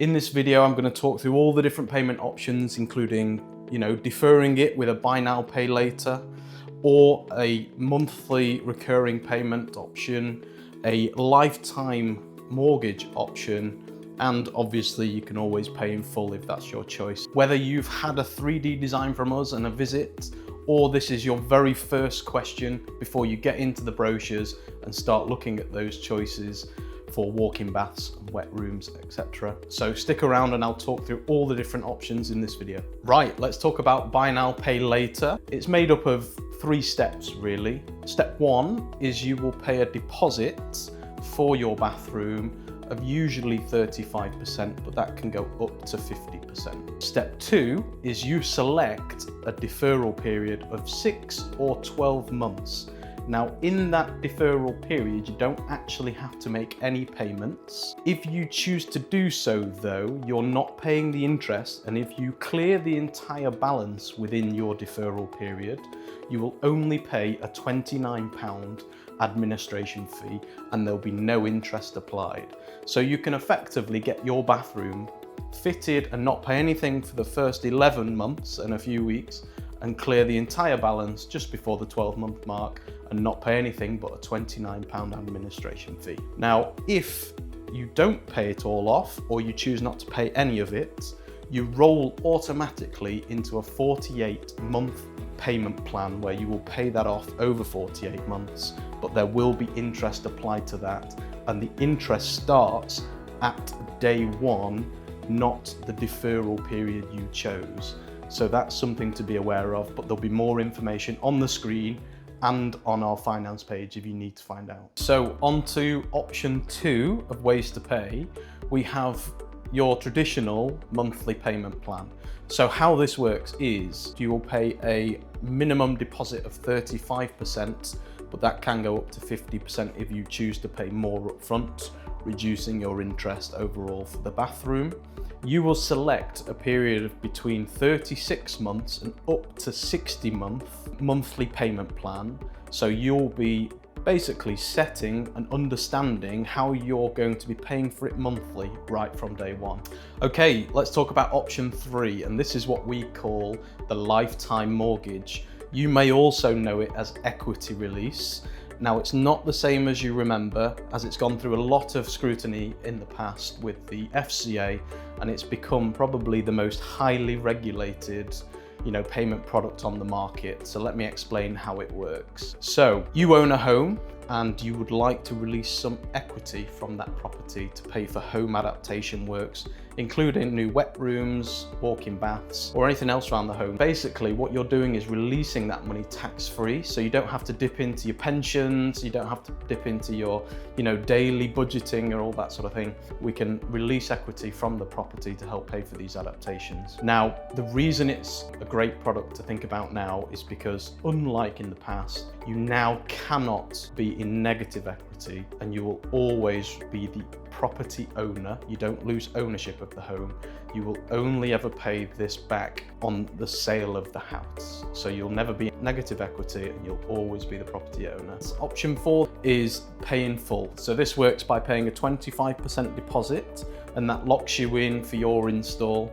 In this video, I'm going to talk through all the different payment options, including, deferring it with a buy now, pay later, or a monthly recurring payment option, a lifetime mortgage option, and obviously you can always pay in full if that's your choice. Whether you've had a 3D design from us and a visit, or this is your very first question before you get into the brochures and start looking at those choices for walk-in baths and wet rooms, etc. So stick around and I'll talk through all the different options in this video. Right, let's talk about buy now, pay later. It's made up of 3 steps really. Step 1 is you will pay a deposit for your bathroom of usually 35%, but that can go up to 50%. Step 2 is you select a deferral period of 6 or 12 months. Now, in that deferral period, you don't actually have to make any payments. If you choose to do so though, you're not paying the interest, and if you clear the entire balance within your deferral period, you will only pay a £29 administration fee and there'll be no interest applied. So you can effectively get your bathroom fitted and not pay anything for the first 11 months and a few weeks, and clear the entire balance just before the 12-month mark and not pay anything but a £29 administration fee. Now, if you don't pay it all off, or you choose not to pay any of it, you roll automatically into a 48-month payment plan where you will pay that off over 48 months, but there will be interest applied to that, and the interest starts at day 1, not the deferral period you chose. So that's something to be aware of, but there'll be more information on the screen and on our finance page if you need to find out. So on to option 2 of ways to pay. We have your traditional monthly payment plan. So how this works is you will pay a minimum deposit of 35%, but that can go up to 50% if you choose to pay more upfront, reducing your interest overall for the bathroom. You will select a period of between 36 months and up to 60 monthly payment plan. So you'll be basically setting and understanding how you're going to be paying for it monthly right from day 1. Okay, let's talk about option 3, and this is what we call the lifetime mortgage. You may also know it as equity release. Now, it's not the same as you remember, as it's gone through a lot of scrutiny in the past with the FCA, and it's become probably the most highly regulated payment product on the market. So let me explain how it works. So you own a home and you would like to release some equity from that property to pay for home adaptation works, including new wet rooms, walk-in baths, or anything else around the home. Basically, what you're doing is releasing that money tax-free, so you don't have to dip into your pensions, you don't have to dip into your, daily budgeting or all that sort of thing. We can release equity from the property to help pay for these adaptations. Now, the reason it's a great product to think about now is because, unlike in the past, you now cannot be in negative equity, and you will always be the property owner. You don't lose ownership of the home. You will only ever pay this back on the sale of the house. So you'll never be in negative equity and you'll always be the property owner. Option 4 is pay in full. So this works by paying a 25% deposit, and that locks you in for your install.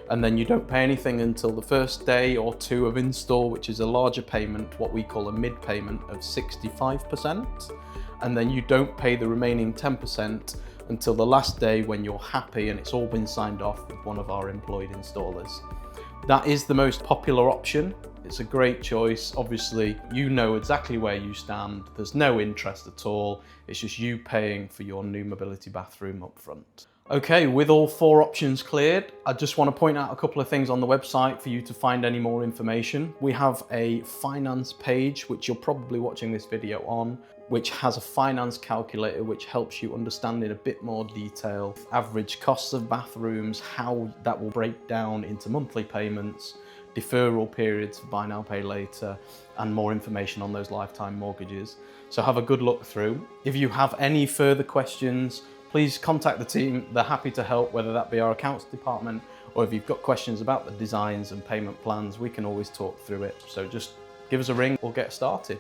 And then you don't pay anything until the first day or 2 of install, which is a larger payment, what we call a mid payment of 65%. And then you don't pay the remaining 10% until the last day when you're happy and it's all been signed off with one of our employed installers. That is the most popular option. It's a great choice. Obviously, you know exactly where you stand. There's no interest at all. It's just you paying for your new mobility bathroom up front. Okay, with all 4 options cleared, I just want to point out a couple of things on the website for you to find any more information. We have a finance page, which you're probably watching this video on, which has a finance calculator which helps you understand in a bit more detail average costs of bathrooms, how that will break down into monthly payments, deferral periods for buy now, pay later, and more information on those lifetime mortgages. So have a good look through. If you have any further questions, please contact the team. They're happy to help, whether that be our accounts department, or if you've got questions about the designs and payment plans, we can always talk through it. So just give us a ring, we'll get started.